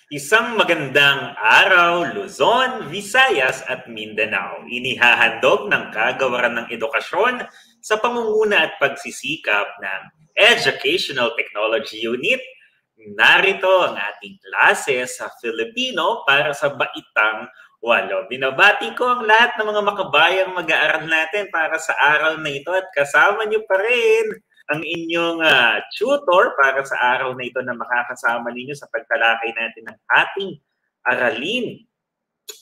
Isang magandang araw, Luzon, Visayas at Mindanao. Inihahandog ng Kagawaran ng Edukasyon sa pangunguna at pagsisikap ng Educational Technology Unit. Narito ang ating klase sa Filipino para sa Baitang 8. Binabati ko ang lahat ng mga makabayang mag-aaral natin para sa araw na ito at kasama niyo pa rin ang inyong tutor para sa araw na ito na makakasama ninyo sa pagtalakay natin ng ating aralin.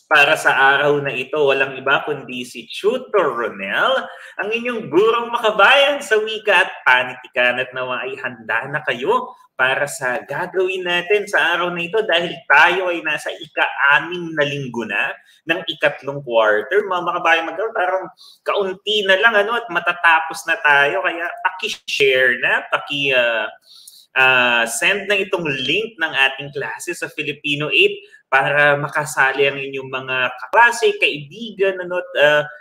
Para sa araw na ito, walang iba kundi si Tutor Ronel, ang inyong gurong makabayan sa wika at panitikan, at nawa ay handa na kayo para sa gagawin natin sa araw na ito dahil tayo ay nasa ika-6 na linggo na ng ikatlong quarter. Mga makabayan, parang kaunti na lang at matatapos na tayo, kaya paki-share na, send na itong link ng ating klase sa Filipino 8 para makasali ang inyong mga kaklase, kaibigan,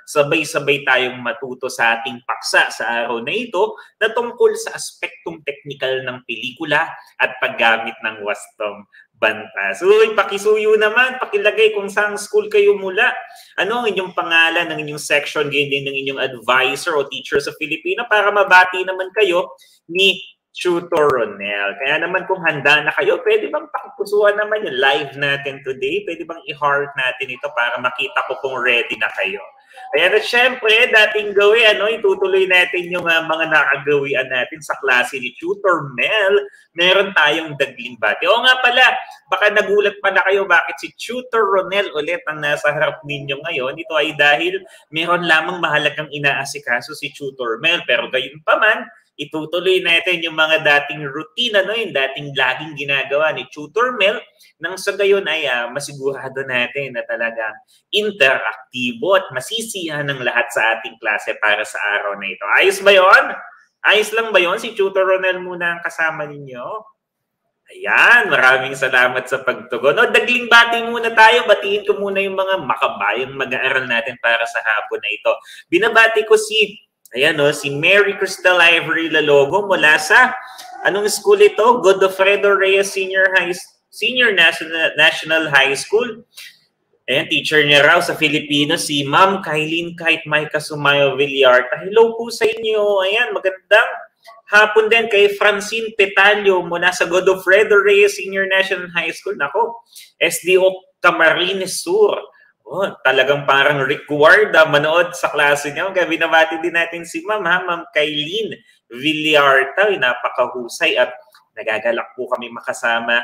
sabay-sabay tayong matuto sa ating paksa sa araw na ito na tungkol sa aspektong teknikal ng pelikula at paggamit ng wastong banta. So, pakisuyo naman, pakilagay kung saan school kayo mula. Ano ang inyong pangalan, ng inyong section, ganyan din ng inyong advisor o teacher sa Filipino para mabati naman kayo ni Tutor Ronel. Kaya naman kung handa na kayo, pwede bang pakipusuan naman yung live natin today? Pwede bang i-heart natin ito para makita ko kung ready na kayo? Kaya na syempre, dating gawin, itutuloy natin yung mga nakagawian natin sa klase ni Tutor Mel. Meron tayong dagling bati. O nga pala, baka nagulat pala kayo bakit si Tutor Ronel ulit ang nasa harap ninyo ngayon. Ito ay dahil meron lamang mahalagang inaasikaso si Tutor Mel. Pero gayon pa man, itutuloy natin yung mga dating routine, yung dating laging ginagawa ni Tutor Mel, nang sa gayon ay masigurado natin na talagang interaktibo at masisiyahan ng lahat sa ating klase para sa araw na ito. Ayos ba yon? Ayos lang ba yon? Si Tutor Ronel muna ang kasama ninyo. Ayan, maraming salamat sa pagtugon. Dagling bati muna tayo. Batiin ko muna yung mga makabayang mag-aaral natin para sa hapon na ito. Binabati ko si Mary Crystal Ivory Lalogo mula sa, anong school ito? Godofredo Reyes Senior National High School. Ayan, teacher niya raw sa Filipino, si Ma'am Kailin Kait Maika Sumayo Villarta. Hello po sa inyo. Ayan, magandang hapon din kay Francine Petalio mula sa Godofredo Reyes Senior National High School. Nako, SDO Camarines Sur. Talagang parang required manood sa klase niya. Kaya binabati din natin si Ma'am Kailin Villarta. Napakahusay at nagagalak po kami makasama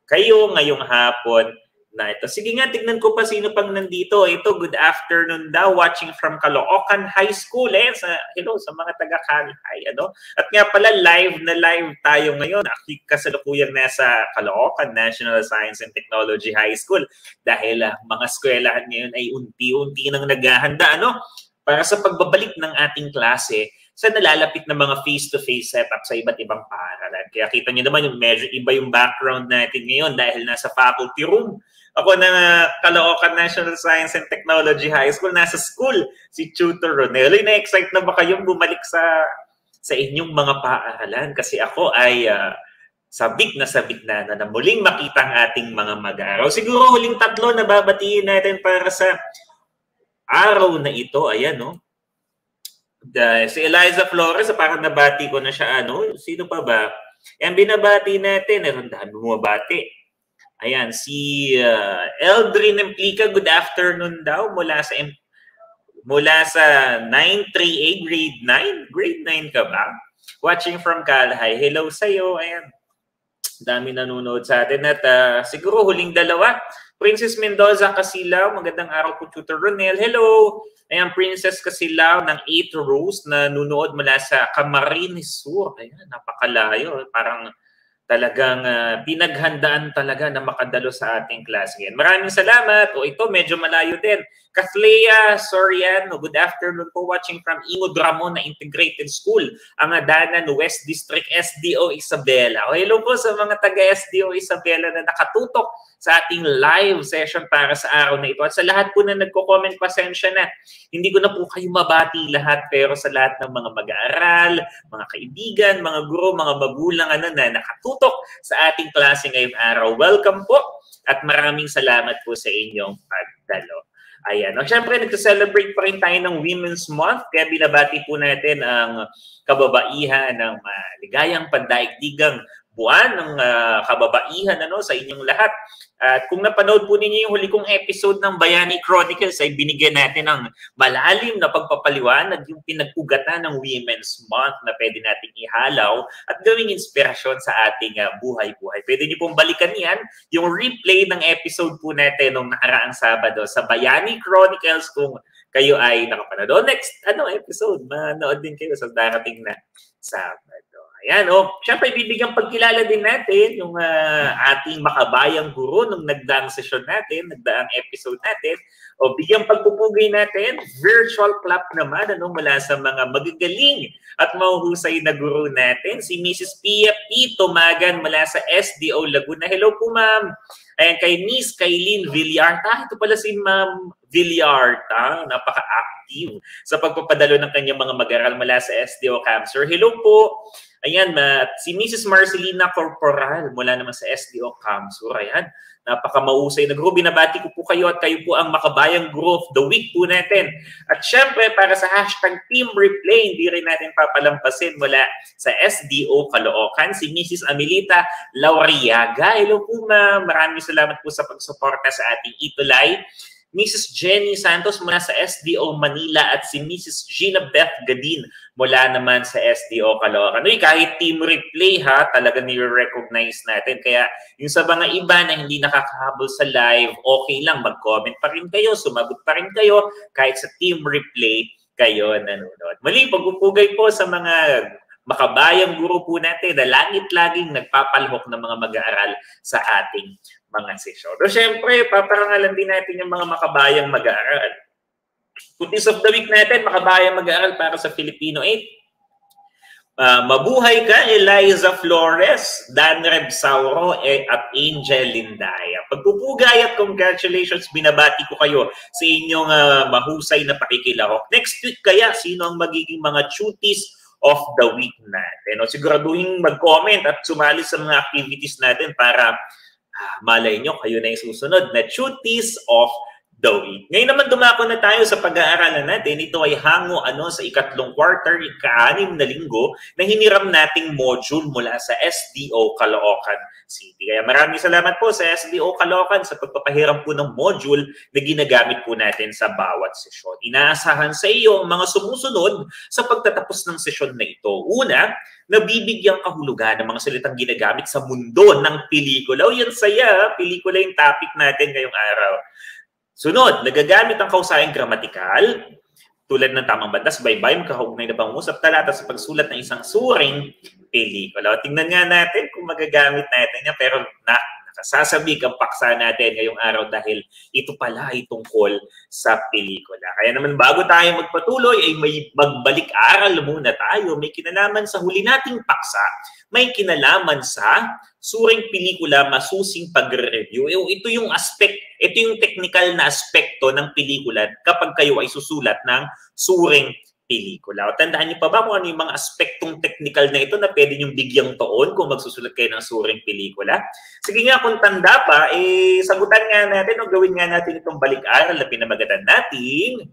kayo ngayong hapon na ito. Sige nga, tignan ko pa sino pang nandito. Ito, good afternoon daw, watching from Caloocan High School. Hello sa mga taga-Calhigh. At nga pala, live na live tayo ngayon. Actually, kasalukuyang nasa Caloocan National Science and Technology High School. Dahil mga eskwelahan ngayon ay unti-unti nang naghahanda, para sa pagbabalik ng ating klase sa nalalapit na mga face-to-face setup sa iba't ibang paaralan. Kaya kita niyo naman yung medyo iba yung background natin ngayon dahil nasa faculty room. Ako na Caloocan National Science and Technology High School, nasa school si Tutor Ronel. Na-excite na ba kayong bumalik sa inyong mga paaralan? Kasi ako ay sabik na muling makita ang ating mga mag-aaral. Siguro huling tatlo na babatiin natin para sa araw na ito. Ayan, si Eliza Flores, parang nabati ko na siya. Sino pa ba? Yan, binabati natin. Ang dami bumabati. Ayan, si Eldrin Implica, good afternoon daw mula sa 93A, grade 9. Grade 9 ka ba? Watching from Calhigh. Hello sa'yo. Ayan, dami nanonood sa atin. At siguro huling dalawa, Princess Mendoza Casilaw, magandang araw po Tutor Ronel. Hello! Ayan, Princess Casilaw ng 8 Rose na nunood mula sa Camarines Sur. Ayan, napakalayo. Parang talagang pinaghandaan talaga na makadalo sa ating class ngayon. Maraming salamat. Ito medyo malayo din. Kathleya Soriano, good afternoon po, watching from Ingod Ramon na Integrated School, ang Adanan West District, SDO Isabela. Hello po sa mga taga-SDO Isabela na nakatutok sa ating live session para sa araw na ito. At sa lahat po na nagko-comment, pasensya na. Hindi ko na po kayo mabati lahat, pero sa lahat ng mga mag-aaral, mga kaibigan, mga guro, mga magulang na nakatutok sa ating klase ngayong araw, welcome po At maraming salamat po sa inyong pagdalo. Ayan. O, syempre, nagsa-celebrate pa rin tayo ng Women's Month. Kaya binabati po natin ang kababaihan ng ligayang pandaigdigang buwan ng kababaihan sa inyong lahat. At kung napanood po ninyo yung huli kong episode ng Bayani Chronicles, ay binigyan natin ng malalim na pagpapaliwanag yung pinag-ugatan ng Women's Month na pwede nating ihalaw at gawing inspirasyon sa ating buhay-buhay. Pwede niyo pong balikan yan, yung replay ng episode po natin nung nakaraang Sabado sa Bayani Chronicles kung kayo ay nakapanood. Next episode, manood din kayo sa darating na Sabado. Ayan, syempre bibigyan pagkilala din natin yung ating makabayang guro nung nagdaang session natin, nagdaang episode natin. Bigyan pagpupugay natin, virtual clap naman mula sa mga magagaling at mahuhusay na guro natin, si Mrs. Pia P. Tumagan mula sa SDO Laguna. Hello po, ma'am. Ayan, kay Miss Kailin Villarta. Ito pala si Ma'am Villarta, napaka-active sa pagpapadalo ng kanyang mga mag-aral mula sa SDO Camsur. Hello po. Ayan, si Mrs. Marcelina Corporal mula naman sa SDO Camsur. Ayan, napaka-mausay na guro. Binabati ko po kayo at kayo po ang makabayang guro of the week po natin. At syempre, para sa hashtag Team Replay, hindi rin natin papalampasin mula sa SDO Caloocan, si Mrs. Amelita Lauriaga. Hello po, ma'am. Maraming salamat po sa pagsuporta sa ating itulay. Mrs. Jenny Santos mula sa SDO Manila at si Mrs. Gina Beth Gadin mula naman sa SDO Caloocan. Kahit team replay talaga nire-recognize natin. Kaya yung sa mga iba na hindi nakakahabol sa live, okay lang, mag-comment pa rin kayo, sumagot pa rin kayo, kahit sa team replay kayo nanonood. Muli, pagpupugay po sa mga makabayang guro po natin na langit laging nagpapalhok ng mga mag-aaral sa ating mga sesyon. So, syempre, paparangalan din natin yung mga makabayang mag-aaral. Kutis of the week natin, makabayang mag-aaral para sa Filipino 8. Mabuhay ka, Eliza Flores, Dan Rebsauro, at Angel Lindaya. Pagpupugay at congratulations, binabati ko kayo sa inyong mahusay na pakikilahok. Next week kaya, sino ang magiging mga cuties of the week natin? Siguraduhin mag-comment at sumali sa mga activities natin para malay nyo, kayo na yung susunod na cuties of the week. Ngayon naman dumako na tayo sa pag-aaralan natin. Ito ay hango sa ikatlong quarter, ika-6 na linggo na hiniram nating module mula sa SDO Caloocan City. Kaya maraming salamat po sa SDO Caloocan sa pagpapahiram po ng module na ginagamit po natin sa bawat sesyon. Inaasahan sa iyo ang mga sumusunod sa pagtatapos ng sesyon na ito. Una, nabibigyang kahulugan ng mga salitang ginagamit sa mundo ng pelikula. Yan saya, pelikula yung topic natin ngayong araw. Sunod, nagagamit ang kausayang gramatikal, tulad ng tamang bandas, baybay, magkakaugnay na pangusap, talata sa pagsulat ng isang suring pelikula. Tingnan nga natin kung magagamit natin yan, pero nakasasabik ang paksa natin ngayong araw dahil ito pala ay tungkol sa pelikula. Kaya naman bago tayo magpatuloy ay may magbalik-aral muna tayo. May kinalaman sa huli nating paksa, may kinalaman sa suring pelikula, masusing pagre-review. Ito yung aspect, ito yung technical na aspekto ng pelikula kapag kayo ay susulat ng suring pelikula. O tandaan niyo pa ba kung ano yung mga aspektong technical na ito na pwede niyong bigyang toon kung magsusulat kayo ng suring pelikula? Sige nga, kung tanda pa, sagutan nga natin o gawin nga natin itong balik-aral na pinamagatan nating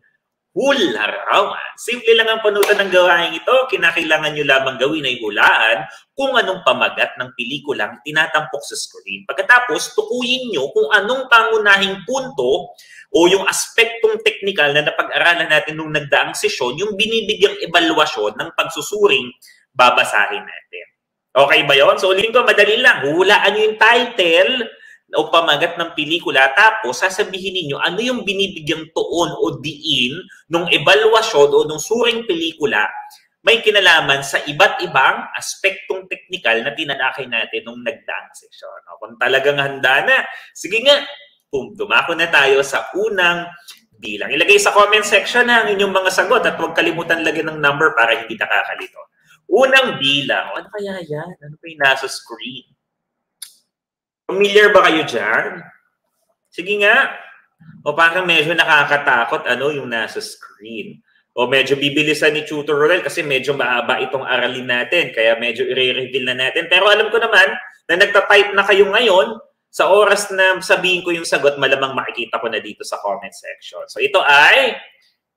hularawan. Simple lang ang panutan ng gawain ito. Kinakailangan nyo lamang gawin ay hulaan kung anong pamagat ng pelikulang tinatampok sa screen. Pagkatapos, tukuyin nyo kung anong pangunahing punto o yung aspektong technical na napag-aralan natin nung nagdaang sesyon, yung binibigyang evaluasyon ng pagsusuring babasahin natin. Okay ba yun? So, ulitin ko, madali lang. Hulaan nyo yung title o pamagat ng pelikula, tapos sasabihin ninyo ano yung binibigyang tuon o diin ng evaluasyon o ng suring pelikula may kinalaman sa iba't ibang aspektong teknikal na tinalakay natin nung nagdaang sesyon. Kung talagang handa na, sige nga, dumako na tayo sa unang bilang. Ilagay sa comment section ang inyong mga sagot at huwag kalimutan lagyan ng number para hindi nakakalito. Unang bilang. Ano kaya yan? Ano pa yung nasa screen? Familiar ba kayo dyan? Sige nga. O parang medyo nakakatakot yung nasa screen. O medyo bibilisan ni Tutor Rodel kasi medyo maaba itong aralin natin. Kaya medyo i-reveal na natin. Pero alam ko naman na nagta-type na kayo ngayon Sa oras na sabihin ko yung sagot, malamang makikita ko na dito sa comment section. So ito ay,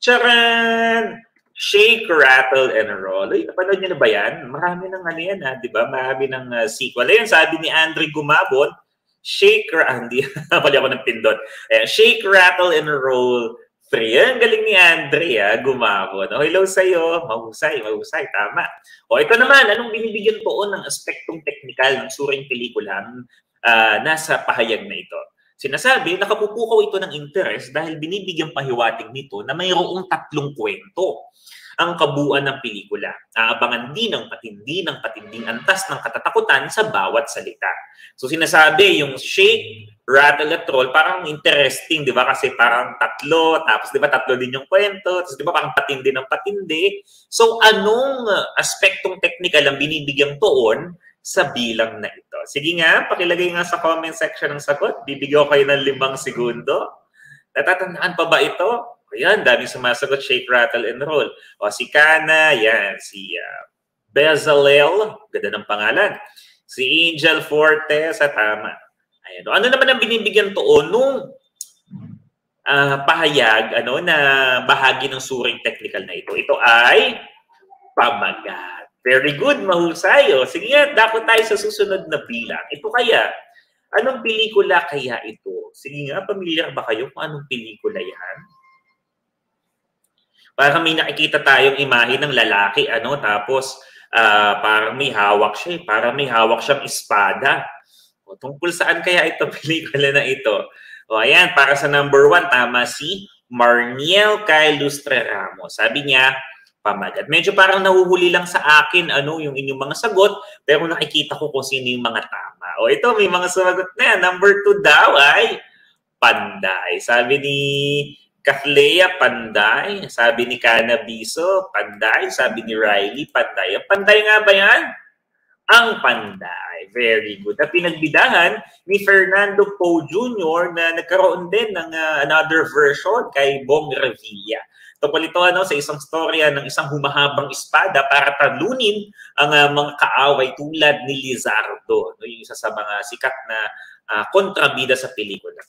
charan! Shake, Rattle, and Roll. Ay, napanood niyo na ba yan? Marami ng ano yan, ha? Di ba? Marami ng sequel. Ayun, sabi ni Andre Gumabon, Shake, hindi, pali ako ng pindot. Shake, Rattle, and Roll 3. Ang galing ni Andre, Gumabon. O, hello sa'yo. Mahusay, mahusay. Tama. O, ito naman, anong binibigyan poon ng aspektong teknikal ng suring pelikula nasa pahayag na ito? Sinasabi, nakapupukaw ito ng interes dahil binibigyang pahiwatig nito na mayroong 3 kwento ang kabuuan ng pelikula. Aabangan din ng patinding antas ng katatakutan sa bawat salita. So sinasabi, yung Shake, Rattle at Roll, parang interesting, di ba? Kasi parang 3, tapos di ba 3 din yung kwento, tapos di ba parang patindi ng patindi. So anong aspektong technical ang binibigyang tuon sa bilang na ito? Sige nga, pakilagay nga sa comment section ng sagot. Bibigyan ko kayo ng 5 segundo. Natatandaan pa ba ito? Ayan, daming sumasagot, Shake, Rattle, and Roll. O, si Kana, yan. Si Bezalel, ganda ng pangalan. Si Angel Forte, sa tama. Ayan. O, ano naman ang binibigyan tuon nung pahayag na bahagi ng suring technical na ito? Ito ay pamagat. Very good, mahusay. O, sige nga, dako tayo sa susunod na bilang. Ito kaya, anong pelikula kaya ito? Sige nga, pamilyar ba kayo kung anong pelikula yan? Parang may nakikita tayong imahe ng lalaki, tapos parang may hawak siya, parang may hawak siyang espada. O, tungkol saan kaya ito pelikula na ito? O, ayan, para sa number 1, tama si Marniel Kyle Lustre Ramos. Sabi niya, pamagat. Medyo parang nahuhuli lang sa akin yung inyong mga sagot, pero nakikita ko kung sino yung mga tama. O, ito, may mga sumagot na yan. Number 2 daw ay Panday. Sabi ni Kathleya, Panday. Sabi ni Canabiso, Panday. Sabi ni Riley, Panday. Ang Panday nga ba yan? Ang Panday. Very good. At pinagbidahan ni Fernando Poe Jr. na nagkaroon din ng another version kay Bong Revilla. Tungkol ito sa isang storya ng isang humahabang espada para talunin ang mga kaaway tulad ni Lizardo. Yung isa sa mga sikat na kontrabida sa pelikula.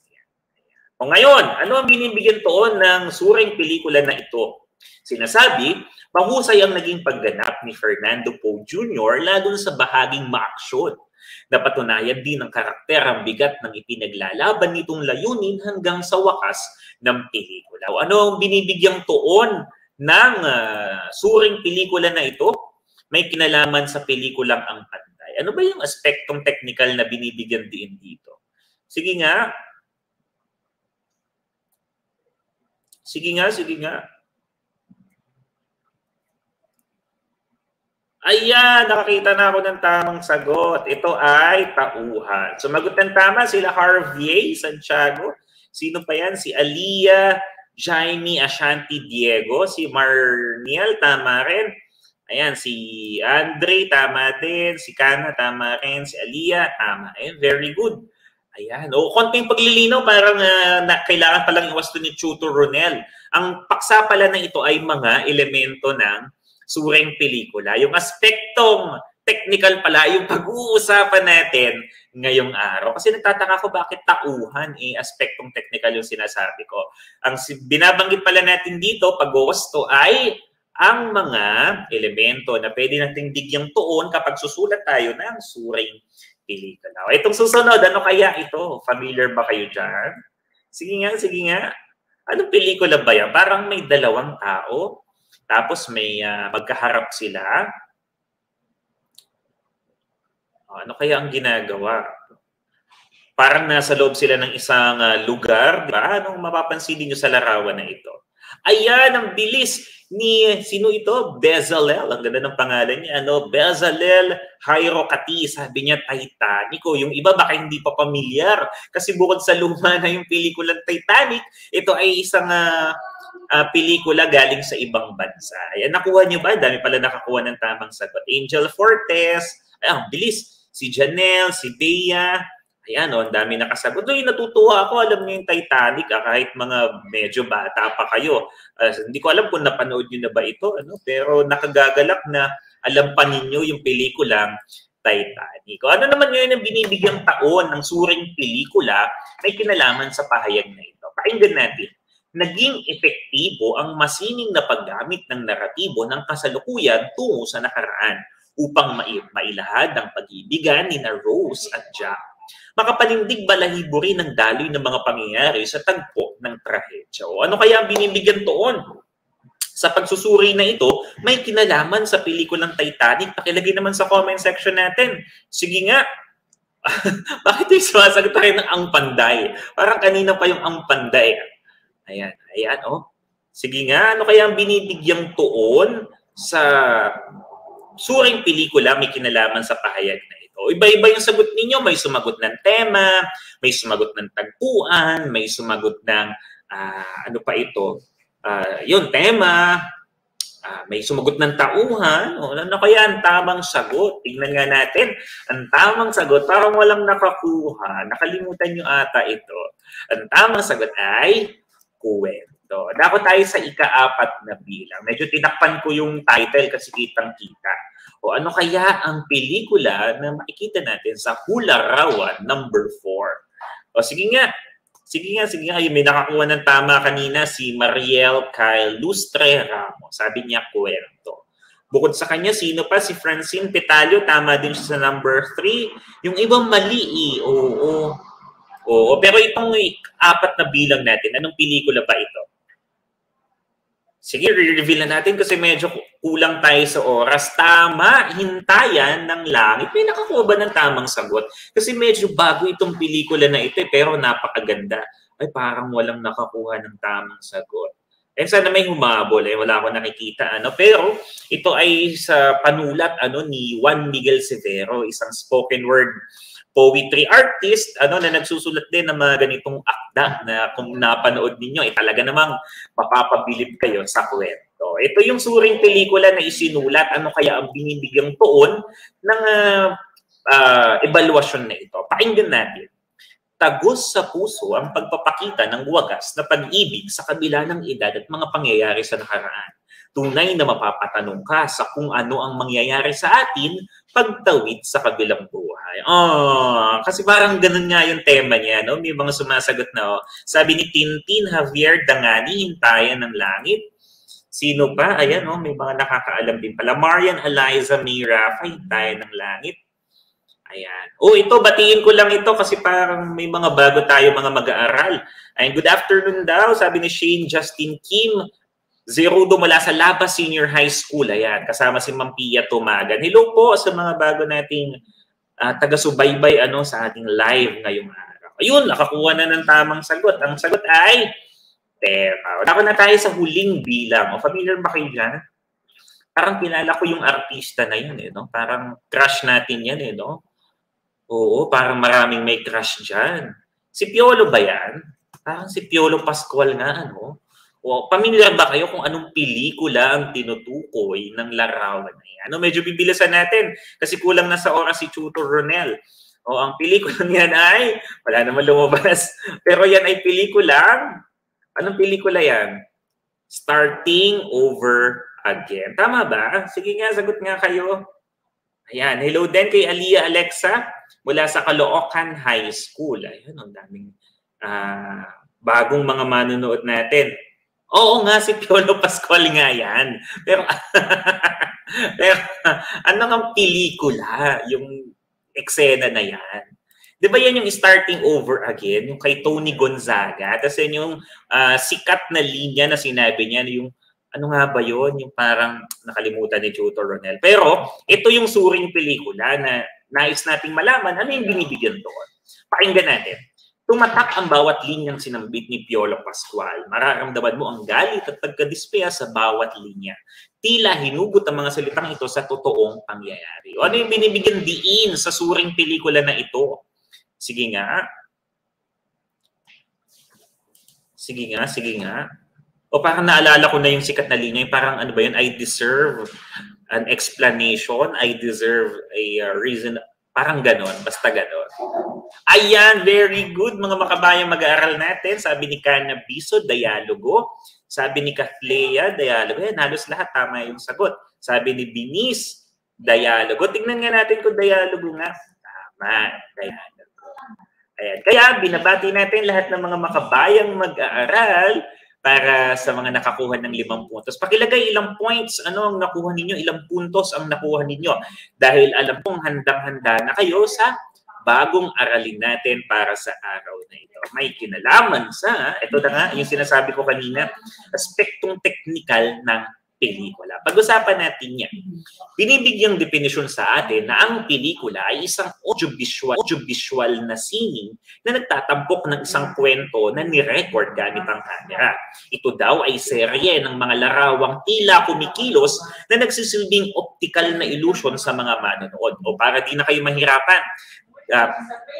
O ngayon, ano ang binibigyan tuon ng suring pelikula na ito? Sinasabi, mahusay ang naging pagganap ni Fernando Poe Jr. lalo na sa bahaging maaksyon. Napatunayan din ng karakter ang bigat ng ipinaglalaban nitong layunin hanggang sa wakas ng pelikula. O ano ang binibigyang tuon ng suring pelikula na ito? May kinalaman sa pelikulang Ang Panday. Ano ba yung aspektong technical na binibigyan din dito? Sige nga. Sige nga. Ayan, nakakita na ako ng tamang sagot. Ito ay tauhan. Sumagot ng tama sila Harvey Santiago. Sino pa yan? Si Aliyah, Jaime, Ashanti, Diego. Si Marniel, tama rin. Ayan, si Andre, tama din. Si Kana, tama rin. Si Aliyah, tama rin. Very good. Ayan. O, konting paglilinaw, parang kailangan palang iwasto ni Tutor Ronel. Ang paksa pala na ito ay mga elemento ng suring pelikula. Yung aspektong technical pala, yung pag-uusapan natin ngayong araw. Kasi nagtataka ko bakit tauhan, aspektong technical yung sinasabi ko. Ang binabanggit pala natin dito, pag-gusto ay ang mga elemento na pwede nating bigyang tuon kapag susulat tayo ng suring pelikula. Itong susunod, ano kaya ito? Familiar ba kayo dyan? Sige nga. Anong pelikula ba yan? Parang may 2 tao, tapos may magkaharap sila. Ano kaya ang ginagawa? Parang nasa loob sila ng isang lugar. Diba? Anong mapapansin niyo sa larawan na ito? Ayan, ang bilis ni, sino ito? Bezalel. Ang ganda ng pangalan niya. Bezalel Hairokati. Sabi niya, Titanic. Yung iba baka hindi pa pamilyar. Kasi bukod sa luma na yung pelikulang Titanic, ito ay isang pelikula galing sa ibang bansa. Ayan, nakuha niyo ba? Dami pala nakakuha ng tamang sagot. Angel Fortes. Ayan, bilis. Si Janelle, si Bea. Ayan, ang dami nakasagot. Natutuwa ako. Alam niyo yung Titanic, kahit mga medyo bata pa kayo. Hindi ko alam kung napanood niyo na ba ito. Pero nakagagalak na alam pa ninyo yung pelikulang Titanic. O ano naman ngayon ang binibigyang taon ng suring pelikula may kinalaman sa pahayag na ito? Pakinggan natin. Naging epektibo ang masining na paggamit ng naratibo ng kasalukuyan tungo sa nakaraan upang mailahad ang pag-ibigan ni na Rose at Jack. Makapanindig balahibo rin ang daloy ng mga pangyayari sa tagpo ng trahedya. O ano kaya ang binibigyan toon? Sa pagsusuri na ito, may kinalaman sa pelikulang Titanic. Pakilagay naman sa comment section natin. Sige nga, bakit yung sumasagot tayo ng ang panday? Parang kanina pa yung ang panday. Ayan, ayan, oh. Sige nga, ano kaya ang binibigyang tuon sa suring pelikula may kinalaman sa pahayag na ito? Iba-iba yung sagot ninyo. May sumagot ng tema, may sumagot ng tagpuan, may sumagot ng, ano pa ito? Yung tema, may sumagot ng tauhan. O, ano kaya ang tamang sagot? Tingnan nga natin. Ang tamang sagot, parang walang nakakuha. Nakalimutan nyo ata ito. Ang tamang sagot ay kuwento. Dako tayo sa ika-4 na bilang. Medyo tinakpan ko yung title kasi kitang-kita. O ano kaya ang pelikula na makikita natin sa Hularawan number 4? O sige nga. Sige nga. May nakakuha ng tama kanina si Mariel Kyle Lustre Ramos. Sabi niya, kuwento. Bukod sa kanya, sino pa? Si Francine Petalio. Tama din siya sa number 3. Yung ibang mali, oo. Pero itong 4 na bilang natin, anong pelikula ba ito? Sige, re-reveal na natin kasi medyo kulang tayo sa oras. Tama, Hintayan ng Langit. May nakakuha ba ng tamang sagot? Kasi medyo bago itong pelikula na ito, pero napakaganda. Ay, parang walang nakakuha ng tamang sagot. Sana may humabol, wala ako nakikita. Pero ito ay sa panulat ni Juan Miguel Severo, isang spoken word poetry artist na nagsusulat din ng mga ganitong akda na kung napanood ninyo, talaga namang mapapabilib kayo sa kwento. Ito yung suring pelikula na isinulat. Ano kaya ang binibigyang tuon ng evaluasyon na ito? Pakinggan natin. Tagos sa puso ang pagpapakita ng wagas na pag-ibig sa kabila ng edad at mga pangyayari sa nakaraan. Tunay na mapapatanong ka sa kung ano ang mangyayari sa atin pagtawid sa kabilang buhay. Kasi parang ganun nga yung tema niya, no? May mga sumasagot na, sabi ni Tintin Javier Dangani, Hintayan ng Langit. Sino pa? Ayan, may mga nakakaalam din pala. Marian Eliza Mira, Hintayan ng Langit. Ayan. Ito, batiin ko lang ito kasi parang may mga bago tayo mga mag-aaral. Ayan, good afternoon daw, sabi ni Shane Justin Kim. Zerudo mula sa Labas Senior High School. Ayan, kasama si Ma'am Pia Tumagan. Hello po sa mga bago nating taga-subaybay sa ating live ngayong araw. Ayun, nakakuha na ng tamang sagot. Ang sagot ay tema. Wala na tayo sa huling bilang. Familiar ba kayo dyan? Parang kilala ko yung artista na yan, no? Parang crush natin yan, no? Oo, parang maraming may crush dyan. Si Piolo ba yan? Parang si Piolo Pascual nga, familiar ba kayo kung anong pelikula ang tinutukoy ng larawan na yan? Medyo bibilisan natin kasi kulang na sa oras si Tutor Ronel. Ang pelikulang yan ay, wala naman lumabas, pero yan ay pelikulang, anong pelikula yan? Starting Over Again. Tama ba? Sige nga, sagot nga kayo. Ayan, hello din kay Aliyah Alexa mula sa Caloocan High School. Ayan, ang daming bagong mga manonood natin. Oo nga, si Piolo Pascual nga yan. Pero ano nga pelikula, yung eksena na yan? Di ba yan yung Starting Over Again, yung kay Tony Gonzaga? Tapos yan yung sikat na linya na sinabi niya, yung ano nga ba yun? Yung parang nakalimutan ni Tutor Ronel. Pero ito yung suring pelikula na nais nating malaman ano yung binibigyan doon. Pakinggan natin. Tumatak ang bawat linyang sinambit ni Piolo Pascual. Mararamdaman mo ang galit at pagkadispeya sa bawat linya. Tila hinugot ang mga salitang ito sa totoong pangyayari. O ano yung binibigyan diin sa suring pelikula na ito? Sige nga. Sige nga. O parang naalala ko na yung sikat na linya. Parang ano ba yun? I deserve an explanation. I deserve a reason. Parang ganon, basta ganon. Ayan, very good mga makabayang mag-aaral natin. Sabi ni Kana Biso, dialogo. Sabi ni Kathleya, dialogo. Ayan, halos lahat tama yung sagot. Sabi ni Binis, Dialogo. Tingnan nga natin kung dialogo nga. Tama, dialogo. Ayan. Kaya binabati natin lahat ng mga makabayang mag-aaral para sa mga nakakuha ng 5 puntos. Pakilagay ilang points, ano ang nakuha ninyo, ilang puntos ang nakuha ninyo. Dahil alam kong handang-handa na kayo sa bagong aralin natin para sa araw na ito. May kinalaman sa, ito na nga, yung sinasabi ko kanina, aspektong teknikal ng pelikula. Pag-usapan natin yan. Binibigyang definisyon sa atin na ang pelikula ay isang audiovisual na sining na nagtatampok ng isang kwento na ni-record gamit ang camera. Ito daw ay serye ng mga larawang tila kumikilos na nagsisilbing optical na illusion sa mga manonood. O para di na kayo mahirapan,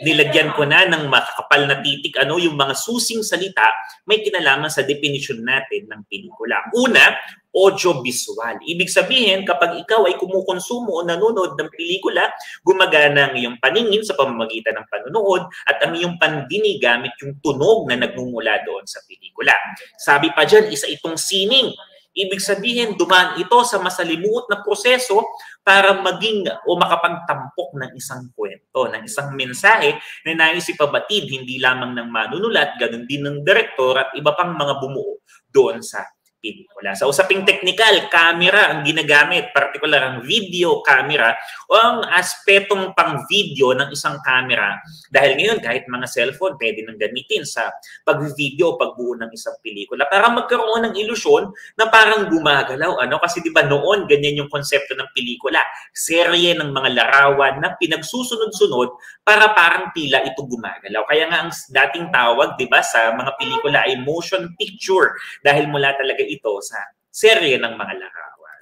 nilagyan ko na ng makakapal na titik yung mga susing salita may kinalaman sa definition natin ng pelikula. Una, audiovisual. Ibig sabihin, kapag ikaw ay kumukonsumo o nanonood ng pelikula, gumagana ang iyong paningin sa pamamagitan ng panonood at ang iyong pandinig gamit yung tunog na nagmumula doon sa pelikula. Sabi pa dyan, isa itong sining. Ibig sabihin, dumaan ito sa masalimuot na proseso para maging o makapagtampok ng isang kwento, ng isang mensahe na nais ipabatid hindi lamang ng manunulat, ganun din ng direktor at iba pang mga bumuo doon sa pelikula. Sa usaping teknikal, camera ang ginagamit, partikular ang video camera o ang aspetong pang-video ng isang camera. Dahil ngayon, kahit mga cellphone, pwede nang gamitin sa pag-video o pagbuo ng isang pelikula para magkaroon ng ilusyon na parang gumagalaw. Kasi di ba noon, ganyan yung konsepto ng pelikula. Serye ng mga larawan na pinagsusunod-sunod para parang tila ito gumagalaw. Kaya nga ang dating tawag, di ba, sa mga pelikula ay motion picture dahil mula talaga ito sa serye ng mga larawan.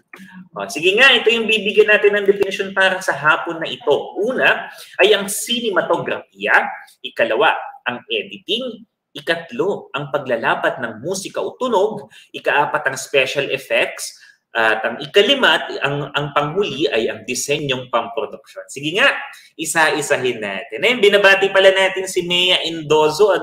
Sige nga, ito yung bibigyan natin ng definition para sa hapon na ito. Una ay ang cinematografiya, ikalawa ang editing, ikatlo ang paglalapat ng musika o tunog, ikaapat ang special effects, at ang ikalima, ang panghuli ay ang disenyong pamproduksyon. Sige nga, isa-isahin natin. Binabati pala natin si Mea Endozo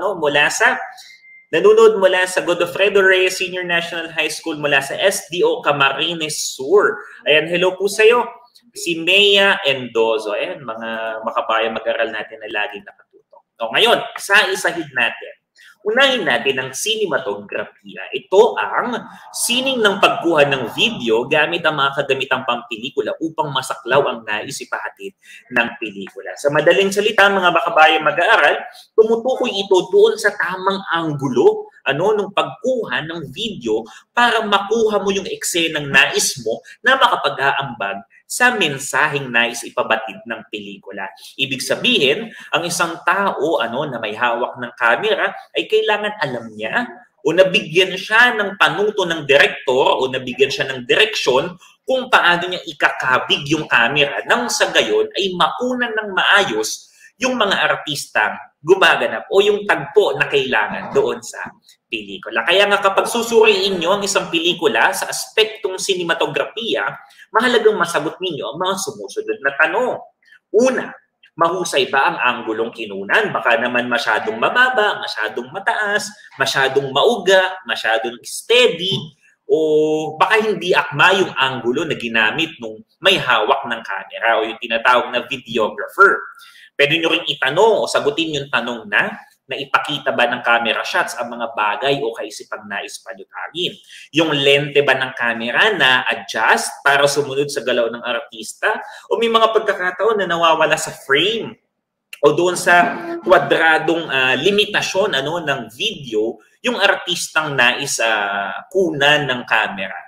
nanonood mula sa Godofredo Reyes Senior National High School mula sa SDO Camarines Sur. Ayan, hello po sa iyo. Si Mea Endozo. Ayan, mga makabayang mag-aral natin na laging nakatutok. Ngayon, isa-isahin natin. Unahin natin ang cinematografiya. Ito ang sining ng pagkuha ng video gamit ang mga kagamitang pampelikula upang masaklaw ang nais ipahatid ng pelikula. Sa madaling salita, mga makabayang mag-aaral, tumutukoy ito doon sa tamang anggulo nung pagkuha ng video para makuha mo yung eksenang nais mo na makapag-aambag sa mensaheng nais ipabatid ng pelikula. Ibig sabihin, ang isang tao na may hawak ng camera ay kailangan alam niya o nabigyan siya ng panuto ng direktor o nabigyan siya ng direksyon kung paano niya ikakabig yung camera nang sa gayon ay makunan ng maayos yung mga artistang gumaganap o yung tagpo na kailangan doon sa pelikula. Kaya nga kapag susuriin nyo ang isang pelikula sa aspektong sinematografiya, mahalagang masagot ninyo ang mga sumusunod na tanong. Una, mahusay ba ang anggulong kinunan? Baka naman masyadong mababa, masyadong mataas, masyadong mauga, masyadong steady, o baka hindi akma yung anggulo na ginamit nung may hawak ng camera o yung tinatawag na videographer. Pwede nyo rin itanong o sagutin yung tanong na ipakita ba ng camera shots ang mga bagay o kaisipang nais palutangin. Yung lente ba ng camera na adjust para sumunod sa galaw ng artista o may mga pagkakataon na nawawala sa frame o doon sa kwadradong limitasyon ng video yung artistang nais kunan ng camera.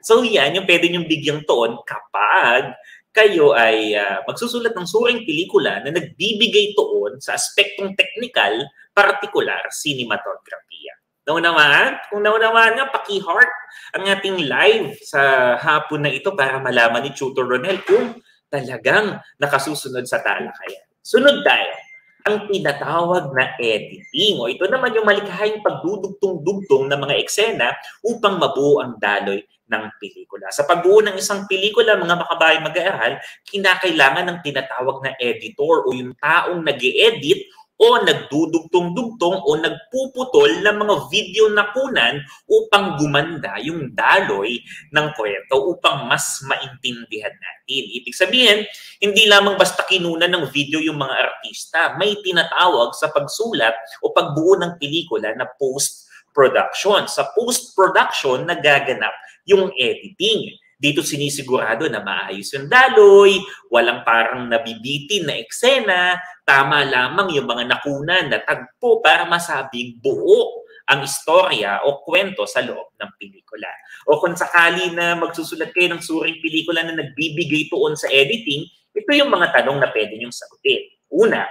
So yan, yung pwede nyong bigyang toon kapag kayo ay magsusulat ng suring pelikula na nagbibigay toon sa aspektong teknikal, partikular, cinematografiya. Naunawaan? Kung naunawaan nga, paki-heart ang ating live sa hapon na ito para malaman ni Tutor Ronel kung talagang nakasusunod sa talakayan. Sunod tayo, ang tinatawag na editing. O ito naman yung malikhaing pagdudugtong-dugtong ng mga eksena upang mabuo ang daloy ng pelikula. Sa pagbuo ng isang pelikula, mga makabayang mag-aaral, kinakailangan ng tinatawag na editor o yung taong nag-e-edit o nagdudugtong-dugtong o nagpuputol ng mga video nakunan upang gumanda yung daloy ng kwento upang mas maintindihan natin. Ibig sabihin, hindi lamang basta kinunan ng video yung mga artista, may tinatawag sa pagsulat o pagbuo ng pelikula na post-production. Sa post-production, nagaganap yung editing. Dito sinisigurado na maayos yung daloy, walang parang nabibitin na eksena, tama lamang yung mga nakunan na tagpo para masabing buo ang istorya o kwento sa loob ng pelikula. O kung sakali na magsusulat kayo ng suring pelikula na nagbibigay tuon sa editing, ito yung mga tanong na pwede niyong sagutin. Una,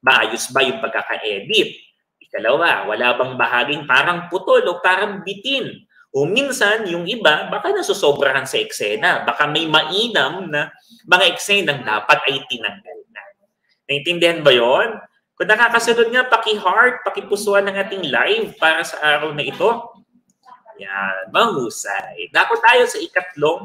maayos ba yung pagkaka-edit? Ikalawa, wala bang bahaging parang putol o parang bitin? O minsan, yung iba, baka nasusobrahan sa eksena. Baka may mainam na mga eksenang dapat ay tinanggal na. Naintindihan ba yon? Kung nakakasunod nga, paki-heart, paki-pusuan ng ating live para sa araw na ito. Yan, mahusay. Dako tayo sa ikatlong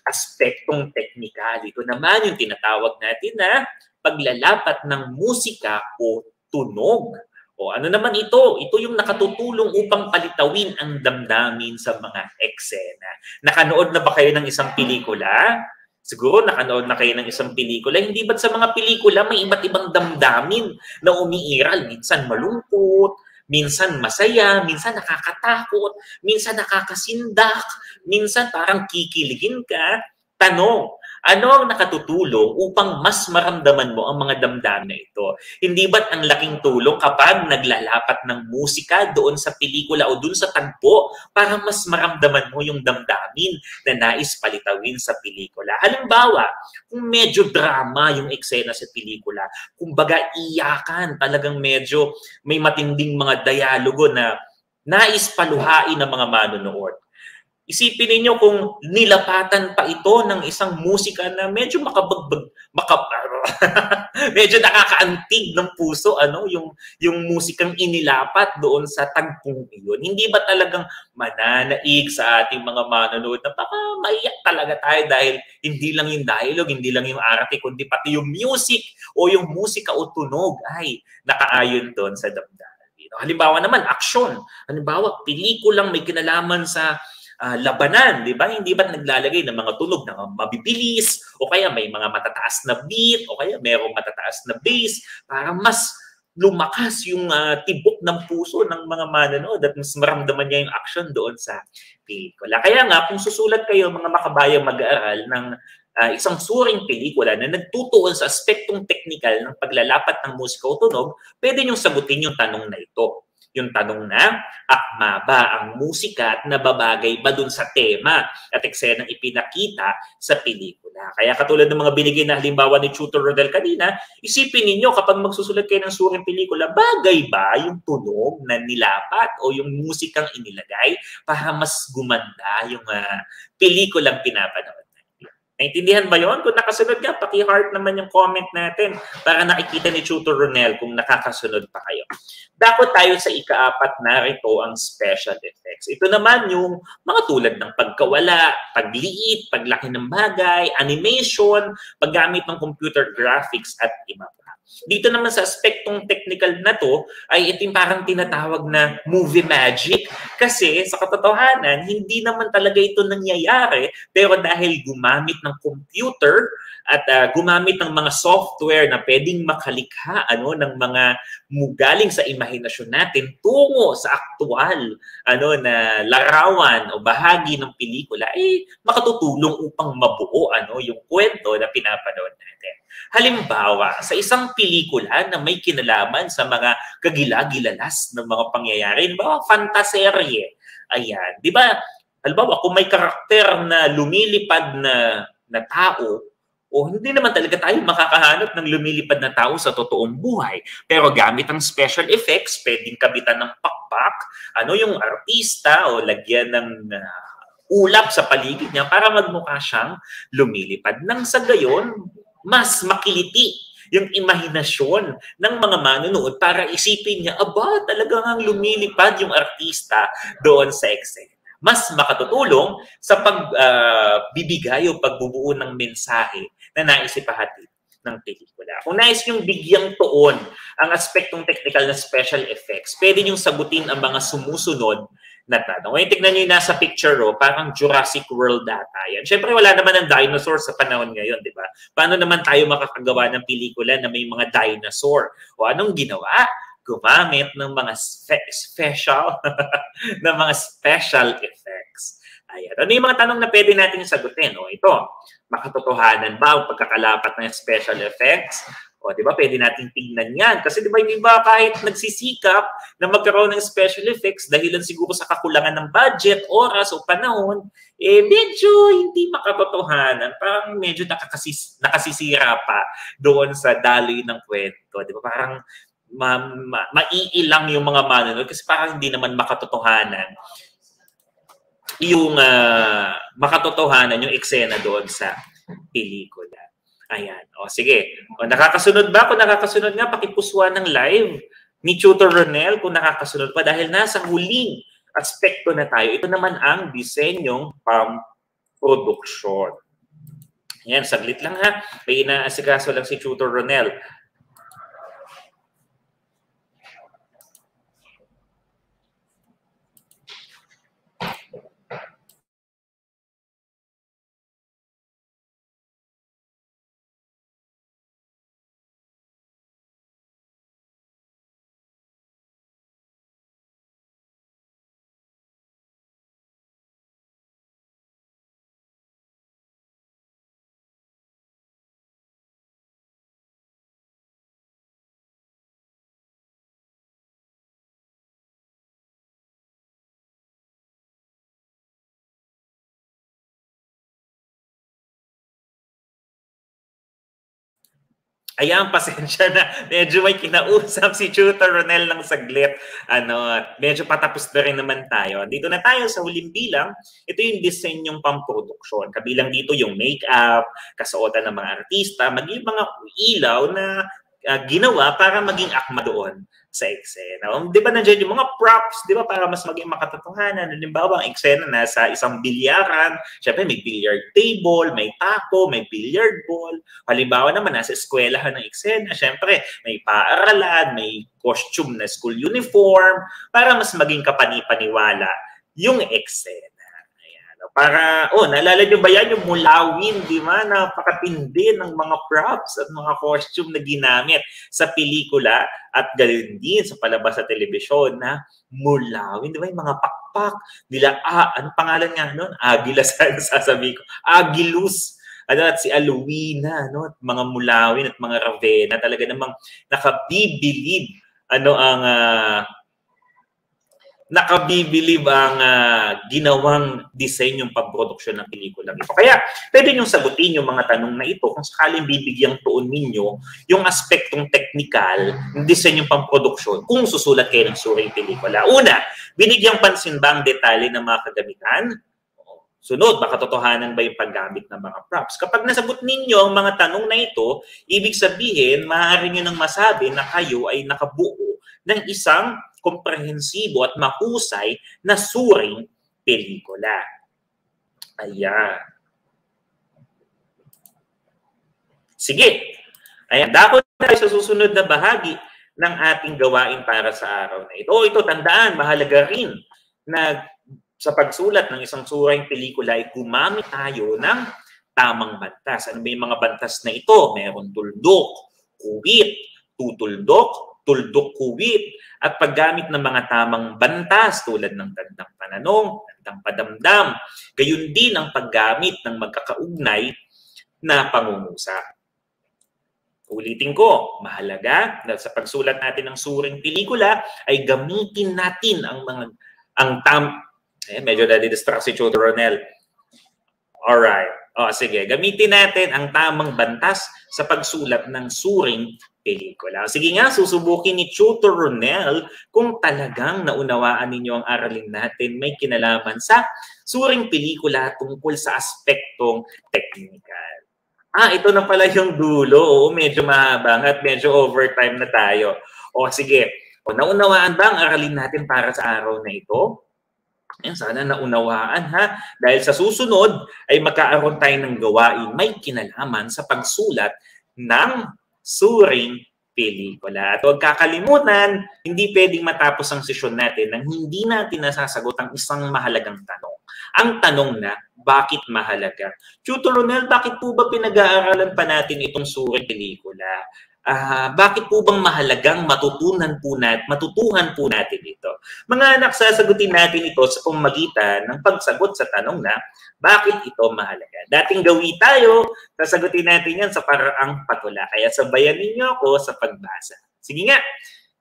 aspektong teknikal. Ito naman yung tinatawag natin na paglalapat ng musika o tunog. O ano naman ito? Ito yung nakatutulong upang palitawin ang damdamin sa mga eksena. Nakanood na ba kayo ng isang pelikula? Siguro nakanood na kayo ng isang pelikula. Hindi ba't sa mga pelikula may iba't ibang damdamin na umiiral? Minsan malungkot, minsan masaya, minsan nakakatakot, minsan nakakasindak, minsan parang kikiligin ka. Tanong, ano ang nakatutulong upang mas maramdaman mo ang mga damdamin na ito? Hindi ba't ang laking tulong kapag naglalapat ng musika doon sa pelikula o doon sa tagpo para mas maramdaman mo yung damdamin na nais palitawin sa pelikula? Halimbawa, kung medyo drama yung eksena sa pelikula, kumbaga iyakan, talagang medyo may matinding mga dialogo na nais paluhain ng mga manonood. Isipin niyo kung nilapatan pa ito ng isang musika na medyo medyo nakakaantig ng puso, yung musikang inilapat doon sa tagpong iyon. Hindi ba talagang mananaig sa ating mga manonood na baka maiyak talaga tayo dahil hindi lang yung dialogue, hindi lang yung arte, kundi pati yung music o yung musika o tunog ay nakaayon doon sa damdamin. Halimbawa naman, aksyon. Halimbawa, pelikulang may kinalaman sa labanan, di ba? Hindi ba naglalagay ng mga tunog na mabibilis o kaya may mga matataas na beat o kaya mayroong matataas na bass para mas lumakas yung tibok ng puso ng mga manonood at mas maramdaman niya yung action doon sa pelikula. Kaya nga, kung susulat kayo mga makabayang mag-aaral ng isang suring pelikula na nagtutuon sa aspektong teknikal ng paglalapat ng musika o tunog, pwede niyong sagutin yung tanong na ito. Yung tanong na, akma ba ang musika at nababagay ba dun sa tema at eksenang ipinakita sa pelikula? Kaya katulad ng mga binigay na halimbawa ni Tutor Rodel kanina, isipin ninyo kapag magsusulat kayo ng suring pelikula, bagay ba yung tunog na nilapat o yung musikang inilagay para mas gumanda yung pelikulang pinapanood? Naintindihan ba yon? Kung nakasunod ka, paki-heart naman yung comment natin para nakikita ni Tutor Ronel kung nakakasunod pa kayo. Dapat tayo sa ika-4 na rito ang special effects. Ito naman yung mga tulad ng pagkawala, pagliit, paglaki ng bagay, animation, paggamit ng computer graphics at iba pa. Dito naman sa aspektong technical na to ay ito yung parang tinatawag na movie magic kasi sa katotohanan hindi naman talaga ito nangyayari pero dahil gumamit ng computer at gumamit ng mga software na pwedeng makalikha ng mga galing sa imahinasyon natin tungo sa aktual na larawan o bahagi ng pelikula ay makatutulong upang mabuo yung kwento na pinapanood natin. Halimbawa, sa isang pelikula na may kinalaman sa mga kagila-gilalas ng mga pangyayari, halimbawa, fantaserye. Ayan, di ba? Halimbawa, kung may karakter na lumilipad na tao, o hindi naman talaga tayo makakahanap ng lumilipad na tao sa totoong buhay. Pero gamit ang special effects, pwedeng kabitan ng pakpak, yung artista o lagyan ng ulap sa paligid niya para magmukha siyang lumilipad. Nang sa gayon, mas makiliti yung imahinasyon ng mga manonood para isipin niya, aba, talagang lumilipad yung artista doon sa eksena. Mas makatutulong sa pagbibigay o pagbubuo ng mensahe na nais ipahatid ng pelikula. Kung nais yung bigyang tuon ang aspektong technical na special effects, pwede niyong sagutin ang mga sumusunod na tanong. Ngayon, tignan nyo yung nasa picture, parang Jurassic World data yan. Siyempre, wala naman ang dinosaur sa panahon ngayon, di ba? Paano naman tayo makakagawa ng pelikula na may mga dinosaur? O anong ginawa? Gumamit ng mga special effects. Ayan. Ano yung mga tanong na pwede natin sagutin? O ito, makatotohanan ba ang pagkakalapat ng special effects? O, di ba, pwede natin tignan yan. Kasi di ba, yung iba kahit nagsisikap na magkaroon ng special effects dahilan siguro sa kakulangan ng budget, oras, o panahon, medyo hindi makatotohanan. Parang medyo nakasisira pa doon sa daloy ng kwento. Di ba, parang maiilang yung mga manonood kasi parang hindi naman makatotohanan yung makatotohanan yung eksena doon sa pelikula. Ayan. O, sige. O, nakakasunod ba? Kung nakakasunod nga, pakipuswa ng live ni Tutor Ronel kung nakakasunod pa dahil nasa huling aspekto na tayo. Ito naman ang disenyong production. Ayan, saglit lang ha. May inaasikaso lang si Tutor Ronel. Ayan, pasensya na. Medyo may kinausap si Tutor Ronel ng saglit. Medyo patapos na rin naman tayo. Dito na tayo sa huling bilang. Ito yung disenyong pamproduksyon. Kabilang dito yung make-up, kasuotan ng mga artista, maging mga ilaw na ginawa para maging akma doon sa eksena. Di ba nandiyan yung mga props, di ba, para mas maging makatotohanan. Halimbawa, ang eksena nasa isang bilyaran, syempre may billiard table, may taco, may billiard ball. Halimbawa naman, nasa eskwelahan ng eksena, syempre may paaralan, may costume na school uniform, para mas maging kapani-paniwala yung eksena. Para, naalala nyo ba yan yung Mulawin, di ba? Napakatindi ng mga props at mga costume na ginamit sa pelikula at galing din sa palabas sa telebisyon na Mulawin, di ba? Yung mga pakpak nila, ano pangalan nga nun? Agila, sasabihin ko. Agilus. At si Aluwina, mga Mulawin at mga Ravenna, talaga namang nakabibilib nakabibilib ang ginawang disenyong pagproduksyon ng pelikula ito. Kaya pwede niyong sagutin yung mga tanong na ito kung sakaling bibigyang tuon ninyo yung aspektong teknikal ng disenyong pamproduksyon kung susulat kayo ng suring pelikula. Una, binigyang pansin ba ang detalye ng mga kagamitan? Sunod, makatotohanan ba yung paggamit ng mga props? Kapag nasagot ninyo ang mga tanong na ito, ibig sabihin, maaari nyo nang masabi na kayo ay nakabuo ng isang komprehensibo at mahusay na suring pelikula. Ayan. Sige. Ayan. Dako tayo sa susunod na bahagi ng ating gawain para sa araw na ito. Ito, tandaan, mahalaga rin na sa pagsulat ng isang suring pelikula ay gumamit tayo ng tamang bantas. Ano ba yung mga bantas na ito? Meron tuldok, kuwit, tutuldok, tuldok-kuwit, at paggamit ng mga tamang bantas tulad ng tandang pananong, tandang padamdam. Gayun din ang paggamit ng magkakaugnay na pangungusap. Ulitin ko, mahalaga na sa pagsulat natin ng suring pelikula ay gamitin natin medyo nadidistract si Tutor Ronel. Alright. Sige, gamitin natin ang tamang bantas sa pagsulat ng suring pelikula. Sige nga, susubukin ni Tutor Ronel kung talagang naunawaan ninyo ang aralin natin may kinalaman sa suring pelikula tungkol sa aspektong technical. Ito na pala yung dulo. Oo, medyo mahaba at medyo overtime na tayo. Sige. Naunawaan ba ang aralin natin para sa araw na ito? Sana naunawaan ha. Dahil sa susunod ay magkaaroon tayo ng gawain may kinalaman sa pagsulat ng suring pelikula. At huwag kakalimutan, hindi pwedeng matapos ang sesyon natin nang hindi natin nasasagot ang isang mahalagang tanong. Ang tanong na, bakit mahalaga? Tutor Ronel, bakit po ba pinag-aaralan pa natin itong suring pelikula? Bakit po bang mahalagang matutuhan po natin ito? Mga anak, sasagutin natin ito sa pamamagitan ng pagsagot sa tanong na, bakit ito mahalaga? Dating gawi tayo, sasagutin natin yan sa paraang patula. Kaya sabayan ninyo ako sa pagbasa. Sige nga,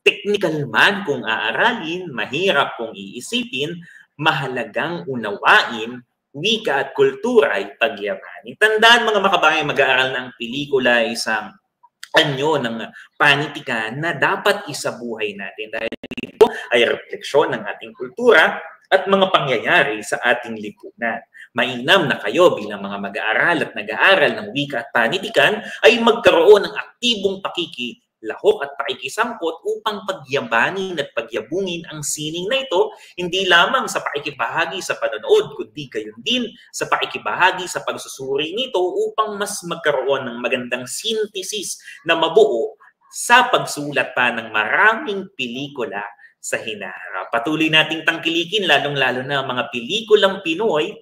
technical man kung aaralin, mahirap kung iisipin, mahalagang unawain, wika at kultura ay pagyamanin. Tandaan mga makabayan, mag-aaral ng pelikula ay isang anyo ng panitikan na dapat isabuhay natin dahil ito ay refleksyon ng ating kultura at mga pangyayari sa ating lipunan. Mainam na kayo bilang mga mag-aaral at nag-aaral ng wika at panitikan ay magkaroon ng aktibong pakikilahok at pakikisangkot upang pagyamanin at pagyabungin ang sining na ito, hindi lamang sa pakikibahagi sa panonood, kundi gayon din sa pakikibahagi sa pagsusuri nito upang mas magkaroon ng magandang synthesis na mabuo sa pagsulat pa ng maraming pelikula sa hinaharap. Patuloy nating tangkilikin, lalong-lalo na mga pelikulang Pinoy,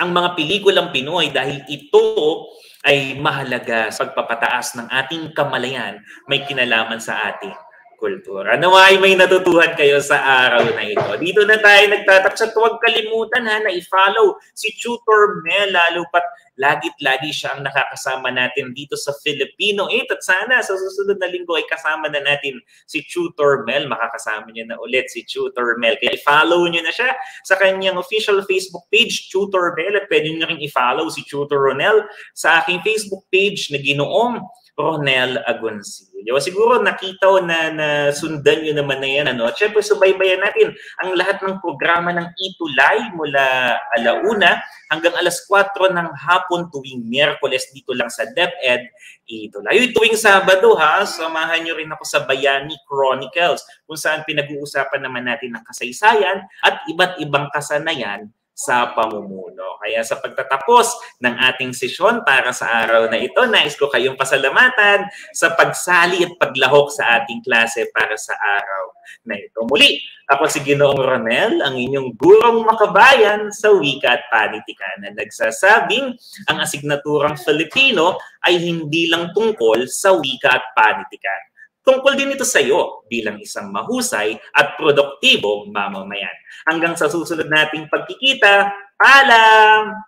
ang mga pelikulang Pinoy dahil ito ay mahalaga sa pagpapataas ng ating kamalayan, may kinalaman sa ating kultura. Naway may natutuhan kayo sa araw na ito. Dito na tayo nagtatapos at huwag kalimutan na i-follow si Tutor Mel, lalo pat lagi siya ang nakakasama natin dito sa Filipino 8 at sana sa susunod na linggo ay kasama na natin si Tutor Mel. Makakasama niyo na ulit si Tutor Mel. Kaya i-follow niyo na siya sa kanyang official Facebook page, Tutor Mel, at pwede niyo rin i-follow si Tutor Ronel sa aking Facebook page na Ginoong Ronel Agoncillo. Siguro nakita o na sundan nyo naman na yan. At syempre subaybayan natin ang lahat ng programa ng Itulay mula alauna hanggang alas 4 ng hapon tuwing Miyerkules dito lang sa DepEd Itulay. Tuwing Sabado samahan nyo rin ako sa Bayani Chronicles kung saan pinag-uusapan naman natin ang kasaysayan at iba't ibang kasanayan sa pamumuno. Kaya sa pagtatapos ng ating sesyon para sa araw na ito, nais ko kayong pasalamatan sa pagsali at paglahok sa ating klase para sa araw na ito. Muli, ako si Ginoong Ronel, ang inyong gurong makabayan sa wika at panitikan na nagsasabing ang asignaturang Filipino ay hindi lang tungkol sa wika at panitikan. Tungkol din ito sa iyo bilang isang mahusay at produktibong mamamayan. Hanggang sa susunod nating pagkikita, paalam!